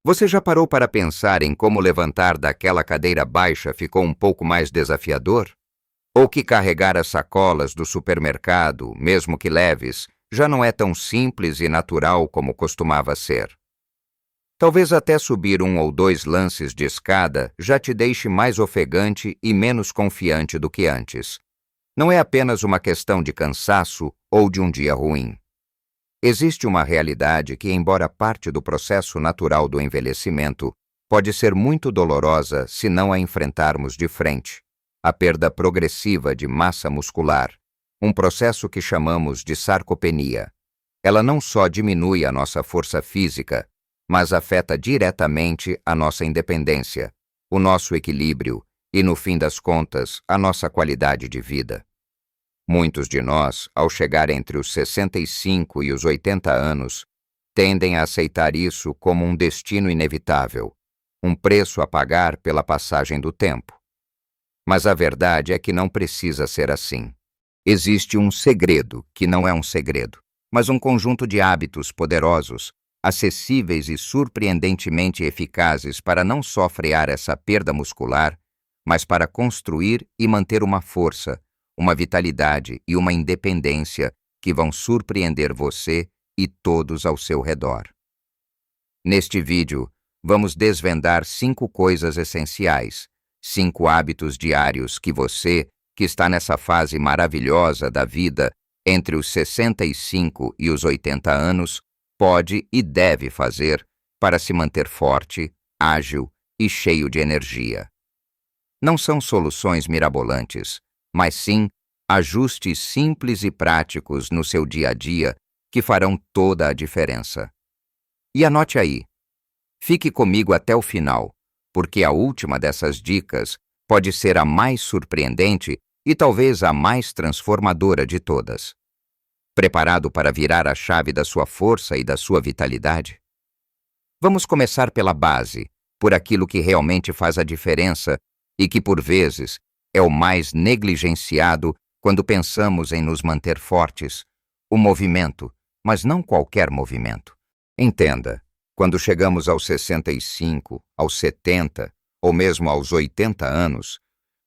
Você já parou para pensar em como levantar daquela cadeira baixa ficou um pouco mais desafiador? Ou que carregar as sacolas do supermercado, mesmo que leves, já não é tão simples e natural como costumava ser? Talvez até subir um ou dois lances de escada já te deixe mais ofegante e menos confiante do que antes. Não é apenas uma questão de cansaço ou de um dia ruim. Existe uma realidade que, embora parte do processo natural do envelhecimento, pode ser muito dolorosa se não a enfrentarmos de frente: a perda progressiva de massa muscular, um processo que chamamos de sarcopenia. Ela não só diminui a nossa força física, mas afeta diretamente a nossa independência, o nosso equilíbrio e, no fim das contas, a nossa qualidade de vida. Muitos de nós, ao chegar entre os 65 e os 80 anos, tendem a aceitar isso como um destino inevitável, um preço a pagar pela passagem do tempo. Mas a verdade é que não precisa ser assim. Existe um segredo, que não é um segredo, mas um conjunto de hábitos poderosos, acessíveis e surpreendentemente eficazes para não só frear essa perda muscular, mas para construir e manter uma força, uma vitalidade e uma independência que vão surpreender você e todos ao seu redor. Neste vídeo, vamos desvendar 5 coisas essenciais, 5 hábitos diários que você, que está nessa fase maravilhosa da vida, entre os 65 e os 80 anos, pode e deve fazer para se manter forte, ágil e cheio de energia. Não são soluções mirabolantes, mas sim ajustes simples e práticos no seu dia a dia que farão toda a diferença. E anote aí, fique comigo até o final, porque a última dessas dicas pode ser a mais surpreendente e talvez a mais transformadora de todas. Preparado para virar a chave da sua força e da sua vitalidade? Vamos começar pela base, por aquilo que realmente faz a diferença e que, por vezes, é o mais negligenciado quando pensamos em nos manter fortes: o movimento, mas não qualquer movimento. Entenda, quando chegamos aos 65, aos 70 ou mesmo aos 80 anos,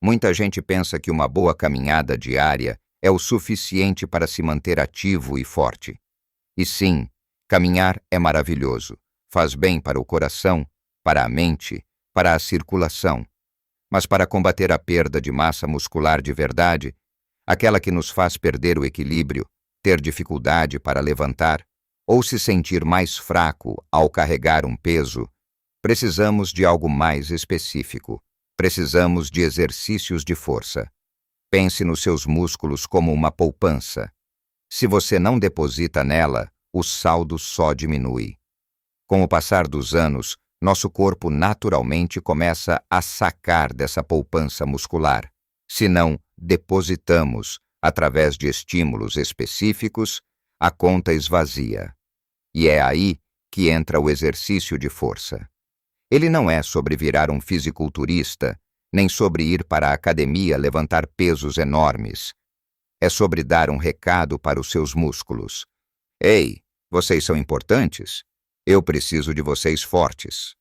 muita gente pensa que uma boa caminhada diária é o suficiente para se manter ativo e forte. E sim, caminhar é maravilhoso, faz bem para o coração, para a mente, para a circulação. Mas para combater a perda de massa muscular de verdade, aquela que nos faz perder o equilíbrio, ter dificuldade para levantar ou se sentir mais fraco ao carregar um peso, precisamos de algo mais específico. Precisamos de exercícios de força. Pense nos seus músculos como uma poupança. Se você não deposita nela, o saldo só diminui. Com o passar dos anos, nosso corpo naturalmente começa a sacar dessa poupança muscular. Se não depositamos, através de estímulos específicos, a conta esvazia. E é aí que entra o exercício de força. Ele não é sobre virar um fisiculturista, nem sobre ir para a academia levantar pesos enormes. É sobre dar um recado para os seus músculos. Ei, vocês são importantes? Eu preciso de vocês fortes.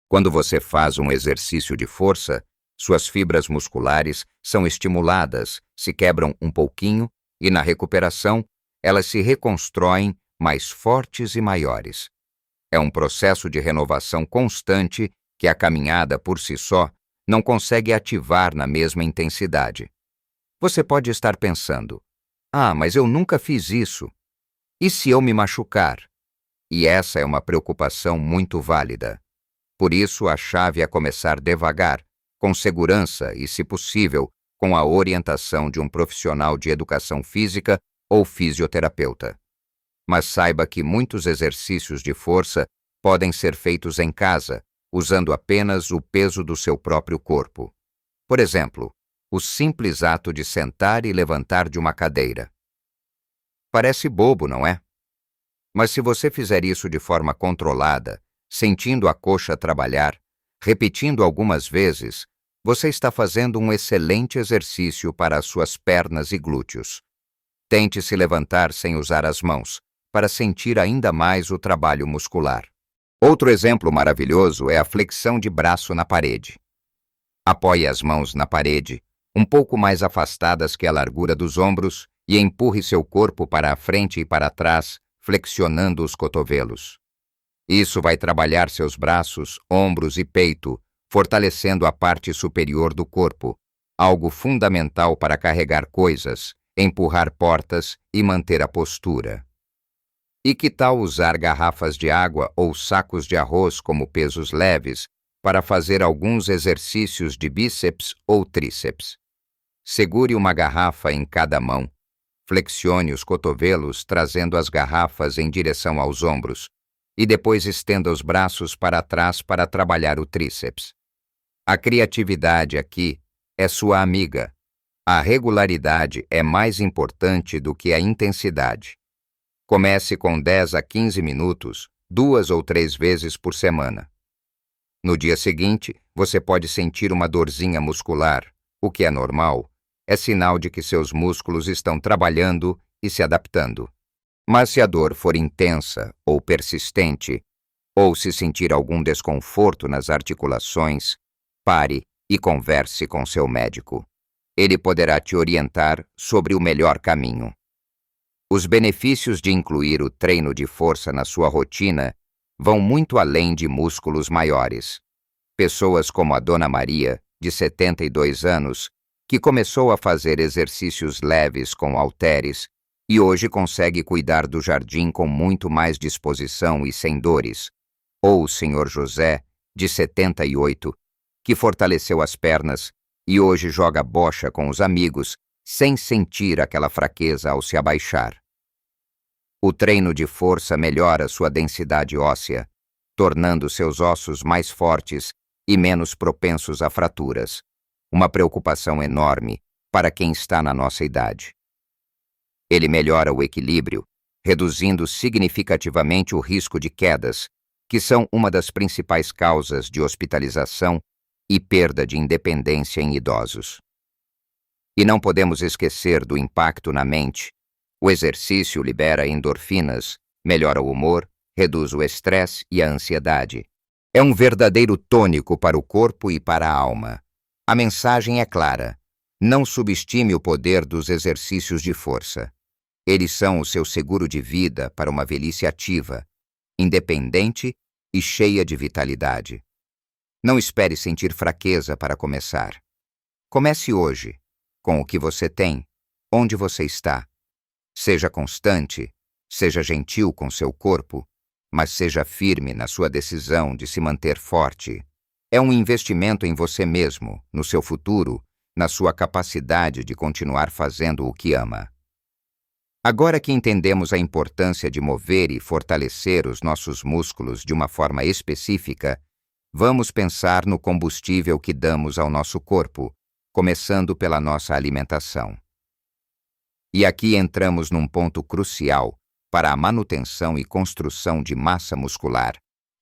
Quando você faz um exercício de força, suas fibras musculares são estimuladas, se quebram um pouquinho e, na recuperação, elas se reconstroem mais fortes e maiores. É um processo de renovação constante que a caminhada por si só não consegue ativar na mesma intensidade. Você pode estar pensando: mas eu nunca fiz isso. E se eu me machucar? E essa é uma preocupação muito válida. Por isso, a chave é começar devagar, com segurança e, se possível, com a orientação de um profissional de educação física ou fisioterapeuta. Mas saiba que muitos exercícios de força podem ser feitos em casa, usando apenas o peso do seu próprio corpo. Por exemplo, o simples ato de sentar e levantar de uma cadeira. Parece bobo, não é? Mas se você fizer isso de forma controlada, sentindo a coxa trabalhar, repetindo algumas vezes, você está fazendo um excelente exercício para as suas pernas e glúteos. Tente se levantar sem usar as mãos, para sentir ainda mais o trabalho muscular. Outro exemplo maravilhoso é a flexão de braço na parede. Apoie as mãos na parede, um pouco mais afastadas que a largura dos ombros, e empurre seu corpo para a frente e para trás, flexionando os cotovelos. Isso vai trabalhar seus braços, ombros e peito, fortalecendo a parte superior do corpo, algo fundamental para carregar coisas, empurrar portas e manter a postura. E que tal usar garrafas de água ou sacos de arroz como pesos leves para fazer alguns exercícios de bíceps ou tríceps? Segure uma garrafa em cada mão. Flexione os cotovelos trazendo as garrafas em direção aos ombros e depois estenda os braços para trás para trabalhar o tríceps. A criatividade aqui é sua amiga. A regularidade é mais importante do que a intensidade. Comece com 10 a 15 minutos, 2 ou 3 vezes por semana. No dia seguinte, você pode sentir uma dorzinha muscular, o que é normal, é sinal de que seus músculos estão trabalhando e se adaptando. Mas se a dor for intensa ou persistente, ou se sentir algum desconforto nas articulações, pare e converse com seu médico. Ele poderá te orientar sobre o melhor caminho. Os benefícios de incluir o treino de força na sua rotina vão muito além de músculos maiores. Pessoas como a Dona Maria, de 72 anos, que começou a fazer exercícios leves com halteres e hoje consegue cuidar do jardim com muito mais disposição e sem dores. Ou o Sr. José, de 78, que fortaleceu as pernas e hoje joga bocha com os amigos sem sentir aquela fraqueza ao se abaixar. O treino de força melhora sua densidade óssea, tornando seus ossos mais fortes e menos propensos a fraturas. Uma preocupação enorme para quem está na nossa idade. Ele melhora o equilíbrio, reduzindo significativamente o risco de quedas, que são uma das principais causas de hospitalização e perda de independência em idosos. E não podemos esquecer do impacto na mente. O exercício libera endorfinas, melhora o humor, reduz o estresse e a ansiedade. É um verdadeiro tônico para o corpo e para a alma. A mensagem é clara. Não subestime o poder dos exercícios de força. Eles são o seu seguro de vida para uma velhice ativa, independente e cheia de vitalidade. Não espere sentir fraqueza para começar. Comece hoje, com o que você tem, onde você está. Seja constante, seja gentil com seu corpo, mas seja firme na sua decisão de se manter forte. É um investimento em você mesmo, no seu futuro, na sua capacidade de continuar fazendo o que ama. Agora que entendemos a importância de mover e fortalecer os nossos músculos de uma forma específica, vamos pensar no combustível que damos ao nosso corpo, começando pela nossa alimentação. E aqui entramos num ponto crucial para a manutenção e construção de massa muscular,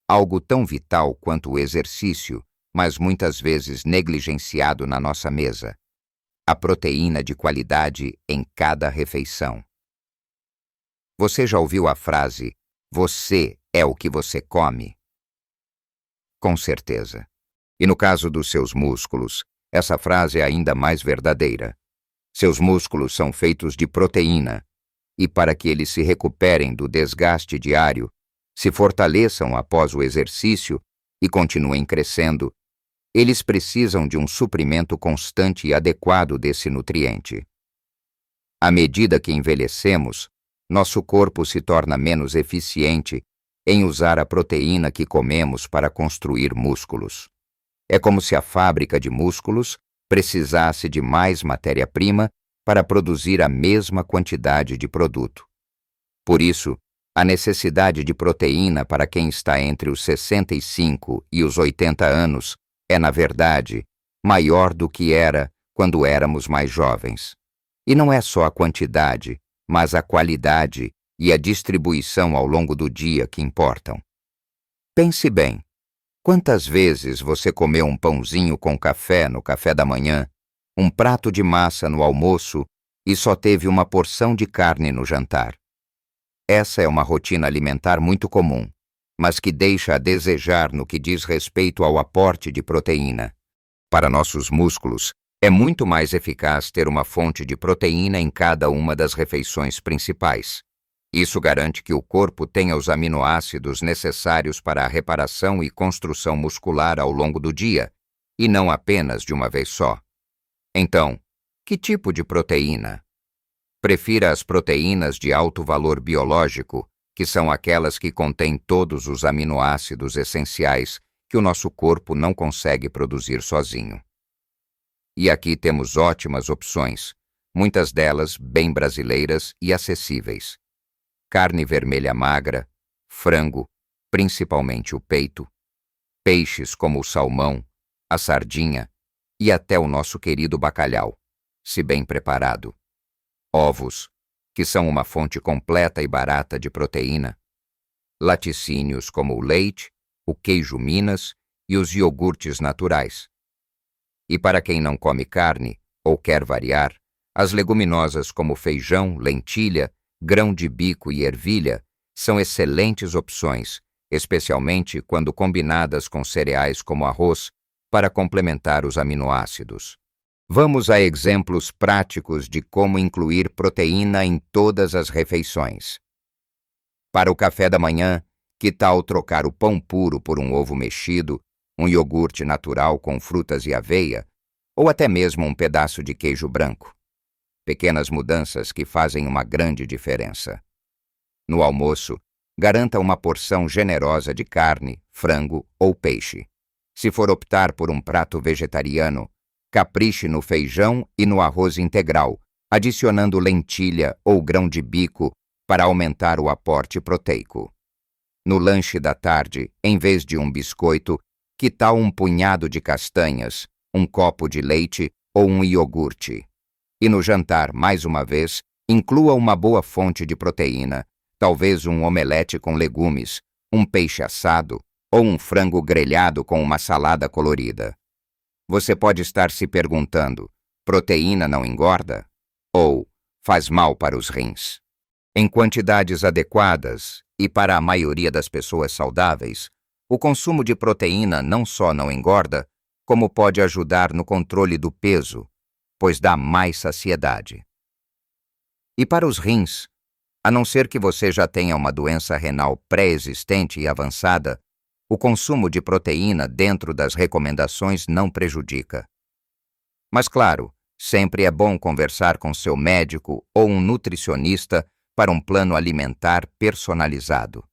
algo tão vital quanto o exercício, mas muitas vezes negligenciado na nossa mesa. A proteína de qualidade em cada refeição. Você já ouviu a frase, você é o que você come? Com certeza. E no caso dos seus músculos, essa frase é ainda mais verdadeira. Seus músculos são feitos de proteína, e para que eles se recuperem do desgaste diário, se fortaleçam após o exercício e continuem crescendo, eles precisam de um suprimento constante e adequado desse nutriente. À medida que envelhecemos, nosso corpo se torna menos eficiente em usar a proteína que comemos para construir músculos. É como se a fábrica de músculos precisasse de mais matéria-prima para produzir a mesma quantidade de produto. Por isso, a necessidade de proteína para quem está entre os 65 e os 80 anos é, na verdade, maior do que era quando éramos mais jovens. E não é só a quantidade, mas a qualidade e a distribuição ao longo do dia que importam. Pense bem, quantas vezes você comeu um pãozinho com café no café da manhã, um prato de massa no almoço e só teve uma porção de carne no jantar? Essa é uma rotina alimentar muito comum. mas que deixa a desejar no que diz respeito ao aporte de proteína. Para nossos músculos, é muito mais eficaz ter uma fonte de proteína em cada uma das refeições principais. Isso garante que o corpo tenha os aminoácidos necessários para a reparação e construção muscular ao longo do dia, e não apenas de uma vez só. Então, que tipo de proteína? Prefira as proteínas de alto valor biológico, que são aquelas que contêm todos os aminoácidos essenciais que o nosso corpo não consegue produzir sozinho. E aqui temos ótimas opções, muitas delas bem brasileiras e acessíveis. Carne vermelha magra, frango, principalmente o peito, peixes como o salmão, a sardinha e até o nosso querido bacalhau, se bem preparado. Ovos, que são uma fonte completa e barata de proteína. Laticínios como o leite, o queijo Minas e os iogurtes naturais. E para quem não come carne ou quer variar, as leguminosas como feijão, lentilha, grão de bico e ervilha são excelentes opções, especialmente quando combinadas com cereais como arroz, para complementar os aminoácidos. Vamos a exemplos práticos de como incluir proteína em todas as refeições. Para o café da manhã, que tal trocar o pão puro por um ovo mexido, um iogurte natural com frutas e aveia, ou até mesmo um pedaço de queijo branco? Pequenas mudanças que fazem uma grande diferença. No almoço, garanta uma porção generosa de carne, frango ou peixe. Se for optar por um prato vegetariano, capriche no feijão e no arroz integral, adicionando lentilha ou grão de bico para aumentar o aporte proteico. No lanche da tarde, em vez de um biscoito, que tal um punhado de castanhas, um copo de leite ou um iogurte? E no jantar, mais uma vez, inclua uma boa fonte de proteína, talvez um omelete com legumes, um peixe assado ou um frango grelhado com uma salada colorida. Você pode estar se perguntando: proteína não engorda? Ou faz mal para os rins? Em quantidades adequadas, e para a maioria das pessoas saudáveis, o consumo de proteína não só não engorda, como pode ajudar no controle do peso, pois dá mais saciedade. E para os rins, a não ser que você já tenha uma doença renal pré-existente e avançada, o consumo de proteína dentro das recomendações não prejudica. Mas claro, sempre é bom conversar com seu médico ou um nutricionista para um plano alimentar personalizado.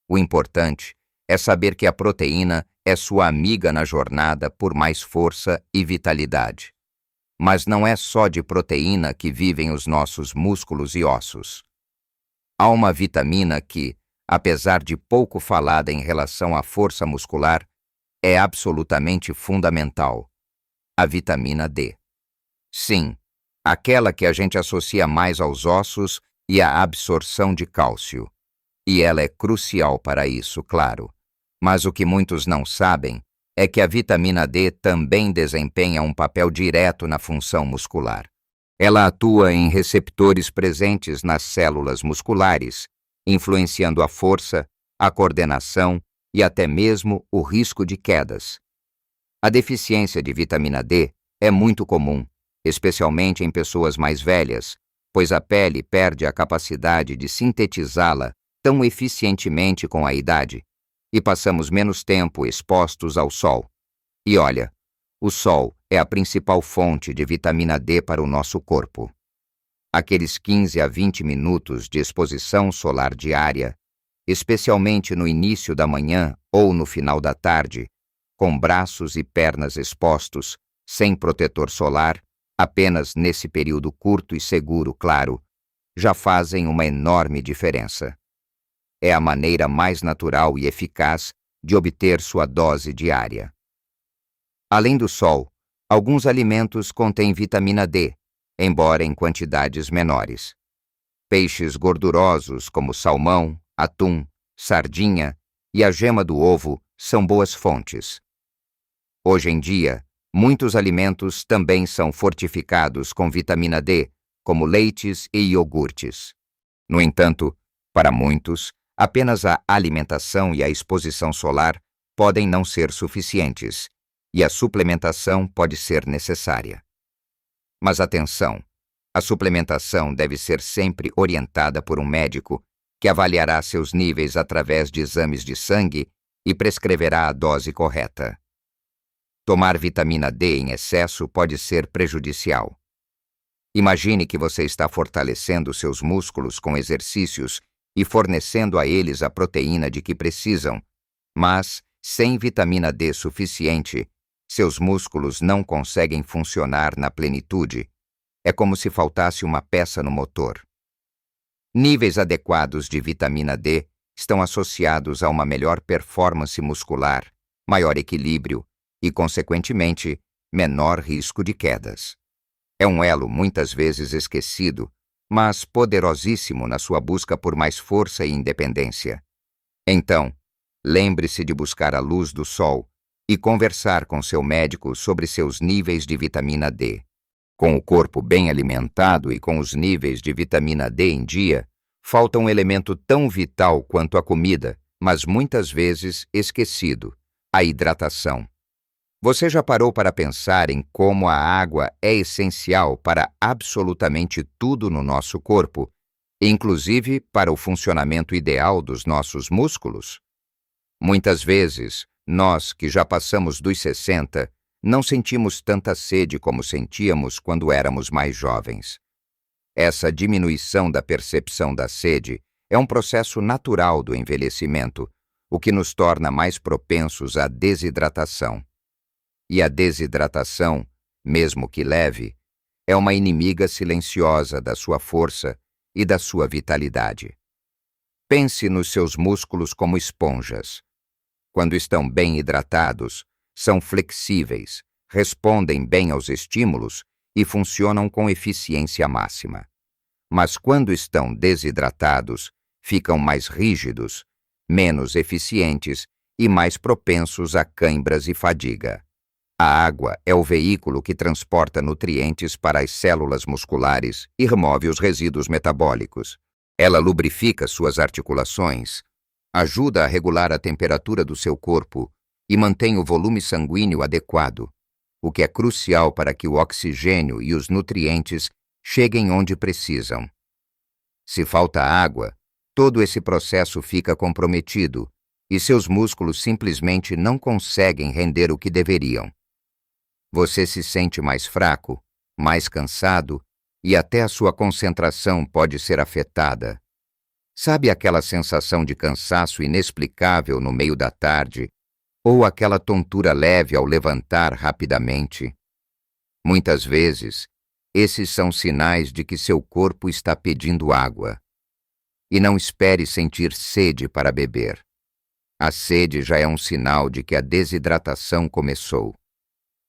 O importante é saber que a proteína é sua amiga na jornada por mais força e vitalidade. Mas não é só de proteína que vivem os nossos músculos e ossos. Há uma vitamina que, apesar de pouco falada em relação à força muscular, é absolutamente fundamental: a vitamina D. Sim, aquela que a gente associa mais aos ossos e à absorção de cálcio. E ela é crucial para isso, claro. Mas o que muitos não sabem é que a vitamina D também desempenha um papel direto na função muscular. Ela atua em receptores presentes nas células musculares, influenciando a força, a coordenação e até mesmo o risco de quedas. A deficiência de vitamina D é muito comum, especialmente em pessoas mais velhas, pois a pele perde a capacidade de sintetizá-la tão eficientemente com a idade, e passamos menos tempo expostos ao sol. E olha, o sol é a principal fonte de vitamina D para o nosso corpo. Aqueles 15 a 20 minutos de exposição solar diária, especialmente no início da manhã ou no final da tarde, com braços e pernas expostos, sem protetor solar, apenas nesse período curto e seguro, claro, já fazem uma enorme diferença. É a maneira mais natural e eficaz de obter sua dose diária. Além do sol, alguns alimentos contêm vitamina D, embora em quantidades menores. Peixes gordurosos como salmão, atum, sardinha e a gema do ovo são boas fontes. Hoje em dia, muitos alimentos também são fortificados com vitamina D, como leites e iogurtes. No entanto, para muitos, Apenas a alimentação e a exposição solar podem não ser suficientes, e a suplementação pode ser necessária. Mas atenção, a suplementação deve ser sempre orientada por um médico que avaliará seus níveis através de exames de sangue e prescreverá a dose correta. Tomar vitamina D em excesso pode ser prejudicial. Imagine que você está fortalecendo seus músculos com exercícios e fornecendo a eles a proteína de que precisam, mas, sem vitamina D suficiente, seus músculos não conseguem funcionar na plenitude. É como se faltasse uma peça no motor. Níveis adequados de vitamina D estão associados a uma melhor performance muscular, maior equilíbrio e, consequentemente, menor risco de quedas. É um elo muitas vezes esquecido, mas poderosíssimo na sua busca por mais força e independência. Então, lembre-se de buscar a luz do sol e conversar com seu médico sobre seus níveis de vitamina D. Com o corpo bem alimentado e com os níveis de vitamina D em dia, falta um elemento tão vital quanto a comida, mas muitas vezes esquecido: a hidratação. Você já parou para pensar em como a água é essencial para absolutamente tudo no nosso corpo, inclusive para o funcionamento ideal dos nossos músculos? Muitas vezes, nós que já passamos dos 60, não sentimos tanta sede como sentíamos quando éramos mais jovens. Essa diminuição da percepção da sede é um processo natural do envelhecimento, o que nos torna mais propensos à desidratação. E a desidratação, mesmo que leve, é uma inimiga silenciosa da sua força e da sua vitalidade. Pense nos seus músculos como esponjas. Quando estão bem hidratados, são flexíveis, respondem bem aos estímulos e funcionam com eficiência máxima. Mas quando estão desidratados, ficam mais rígidos, menos eficientes e mais propensos a cãibras e fadiga. A água é o veículo que transporta nutrientes para as células musculares e remove os resíduos metabólicos. Ela lubrifica suas articulações, ajuda a regular a temperatura do seu corpo e mantém o volume sanguíneo adequado, o que é crucial para que o oxigênio e os nutrientes cheguem onde precisam. Se falta água, todo esse processo fica comprometido e seus músculos simplesmente não conseguem render o que deveriam. Você se sente mais fraco, mais cansado e até a sua concentração pode ser afetada. Sabe aquela sensação de cansaço inexplicável no meio da tarde ou aquela tontura leve ao levantar rapidamente? Muitas vezes, esses são sinais de que seu corpo está pedindo água. E não espere sentir sede para beber. A sede já é um sinal de que a desidratação começou.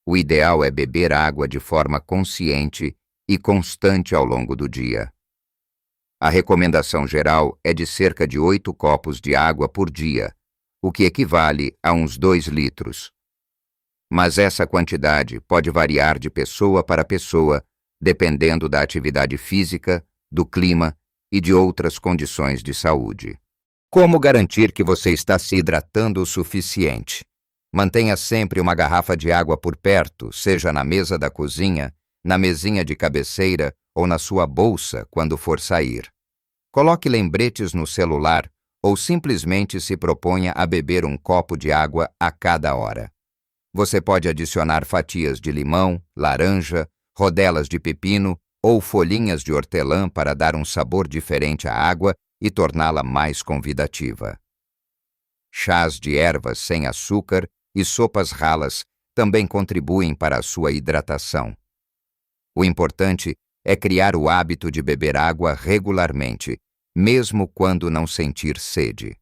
O ideal é beber água de forma consciente e constante ao longo do dia. A recomendação geral é de cerca de 8 copos de água por dia, o que equivale a uns 2 litros. Mas essa quantidade pode variar de pessoa para pessoa, dependendo da atividade física, do clima e de outras condições de saúde. Como garantir que você está se hidratando o suficiente? Mantenha sempre uma garrafa de água por perto, seja na mesa da cozinha, na mesinha de cabeceira ou na sua bolsa quando for sair. Coloque lembretes no celular ou simplesmente se proponha a beber um copo de água a cada hora. Você pode adicionar fatias de limão, laranja, rodelas de pepino ou folhinhas de hortelã para dar um sabor diferente à água e torná-la mais convidativa. Chás de ervas sem açúcar e sopas ralas também contribuem para a sua hidratação. O importante é criar o hábito de beber água regularmente, mesmo quando não sentir sede.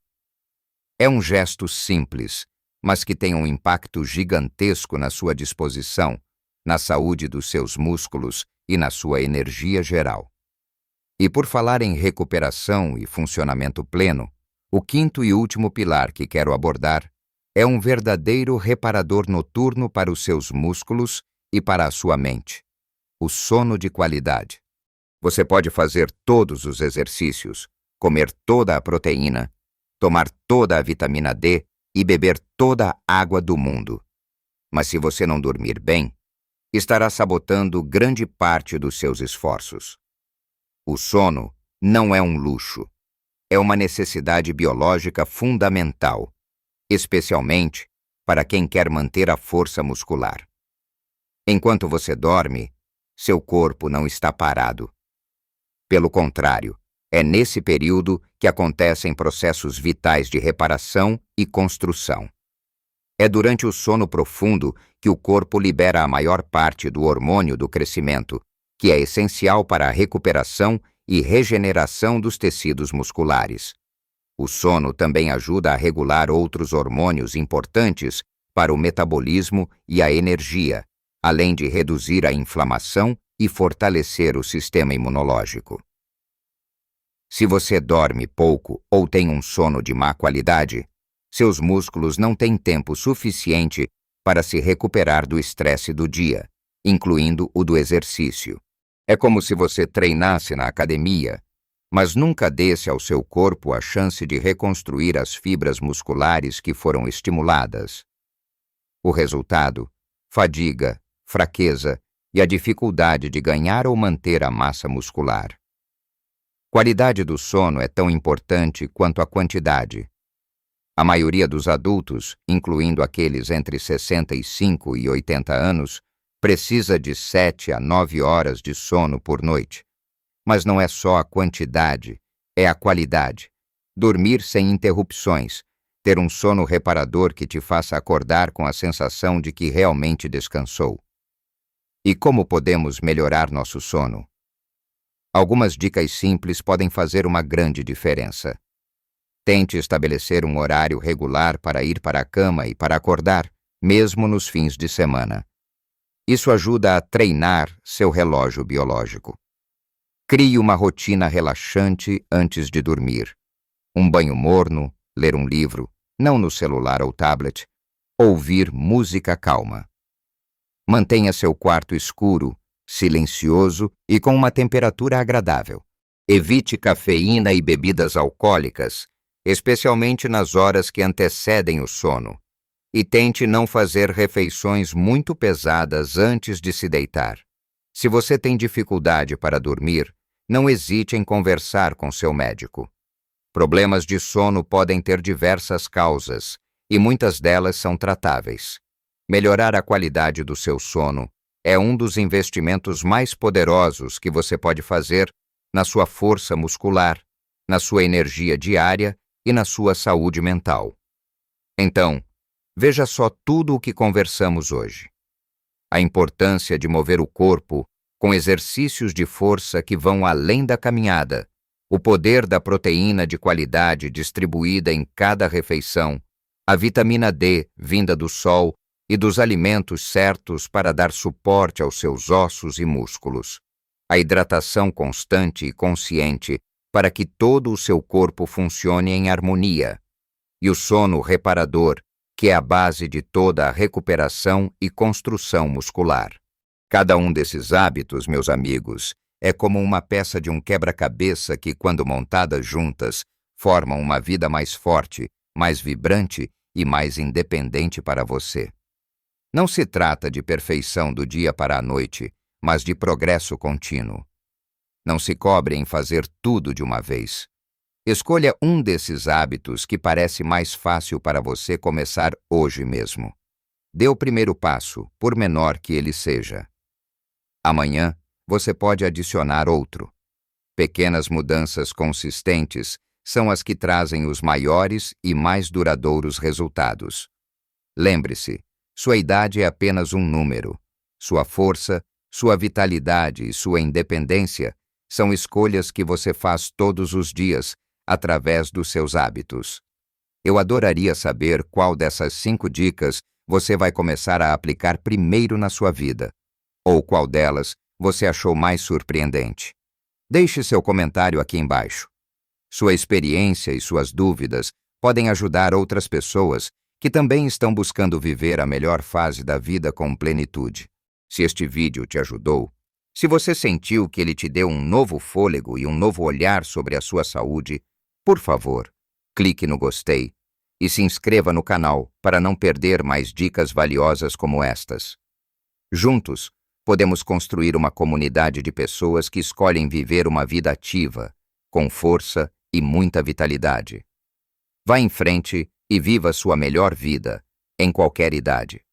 É um gesto simples, mas que tem um impacto gigantesco na sua disposição, na saúde dos seus músculos e na sua energia geral. E por falar em recuperação e funcionamento pleno, o quinto e último pilar que quero abordar é um verdadeiro reparador noturno para os seus músculos e para a sua mente: o sono de qualidade. Você pode fazer todos os exercícios, comer toda a proteína, tomar toda a vitamina D e beber toda a água do mundo. Mas se você não dormir bem, estará sabotando grande parte dos seus esforços. O sono não é um luxo. É uma necessidade biológica fundamental, especialmente para quem quer manter a força muscular. Enquanto você dorme, seu corpo não está parado. Pelo contrário, é nesse período que acontecem processos vitais de reparação e construção. É durante o sono profundo que o corpo libera a maior parte do hormônio do crescimento, que é essencial para a recuperação e regeneração dos tecidos musculares. O sono também ajuda a regular outros hormônios importantes para o metabolismo e a energia, além de reduzir a inflamação e fortalecer o sistema imunológico. Se você dorme pouco ou tem um sono de má qualidade, seus músculos não têm tempo suficiente para se recuperar do estresse do dia, incluindo o do exercício. É como se você treinasse na academia, mas nunca desse ao seu corpo a chance de reconstruir as fibras musculares que foram estimuladas. O resultado: fadiga, fraqueza e a dificuldade de ganhar ou manter a massa muscular. Qualidade do sono é tão importante quanto a quantidade. A maioria dos adultos, incluindo aqueles entre 65 e 80 anos, precisa de 7 a 9 horas de sono por noite. Mas não é só a quantidade, é a qualidade. Dormir sem interrupções, ter um sono reparador que te faça acordar com a sensação de que realmente descansou. E como podemos melhorar nosso sono? Algumas dicas simples podem fazer uma grande diferença. Tente estabelecer um horário regular para ir para a cama e para acordar, mesmo nos fins de semana. Isso ajuda a treinar seu relógio biológico. Crie uma rotina relaxante antes de dormir. Um banho morno, ler um livro, não no celular ou tablet, ouvir música calma. Mantenha seu quarto escuro, silencioso e com uma temperatura agradável. Evite cafeína e bebidas alcoólicas, especialmente nas horas que antecedem o sono. E tente não fazer refeições muito pesadas antes de se deitar. Se você tem dificuldade para dormir, não hesite em conversar com seu médico. Problemas de sono podem ter diversas causas, e muitas delas são tratáveis. Melhorar a qualidade do seu sono é um dos investimentos mais poderosos que você pode fazer na sua força muscular, na sua energia diária e na sua saúde mental. Então, veja só tudo o que conversamos hoje. A importância de mover o corpo com exercícios de força que vão além da caminhada, o poder da proteína de qualidade distribuída em cada refeição, a vitamina D vinda do sol e dos alimentos certos para dar suporte aos seus ossos e músculos, a hidratação constante e consciente para que todo o seu corpo funcione em harmonia, e o sono reparador, que é a base de toda a recuperação e construção muscular. Cada um desses hábitos, meus amigos, é como uma peça de um quebra-cabeça que, quando montadas juntas, formam uma vida mais forte, mais vibrante e mais independente para você. Não se trata de perfeição do dia para a noite, mas de progresso contínuo. Não se cobre em fazer tudo de uma vez. Escolha um desses hábitos que parece mais fácil para você começar hoje mesmo. Dê o primeiro passo, por menor que ele seja. Amanhã, você pode adicionar outro. Pequenas mudanças consistentes são as que trazem os maiores e mais duradouros resultados. Lembre-se, sua idade é apenas um número. Sua força, sua vitalidade e sua independência são escolhas que você faz todos os dias, através dos seus hábitos. Eu adoraria saber qual dessas 5 dicas você vai começar a aplicar primeiro na sua vida, ou qual delas você achou mais surpreendente. Deixe seu comentário aqui embaixo. Sua experiência e suas dúvidas podem ajudar outras pessoas que também estão buscando viver a melhor fase da vida com plenitude. Se este vídeo te ajudou, se você sentiu que ele te deu um novo fôlego e um novo olhar sobre a sua saúde, por favor, clique no gostei e se inscreva no canal para não perder mais dicas valiosas como estas. Juntos, podemos construir uma comunidade de pessoas que escolhem viver uma vida ativa, com força e muita vitalidade. Vá em frente e viva sua melhor vida, em qualquer idade.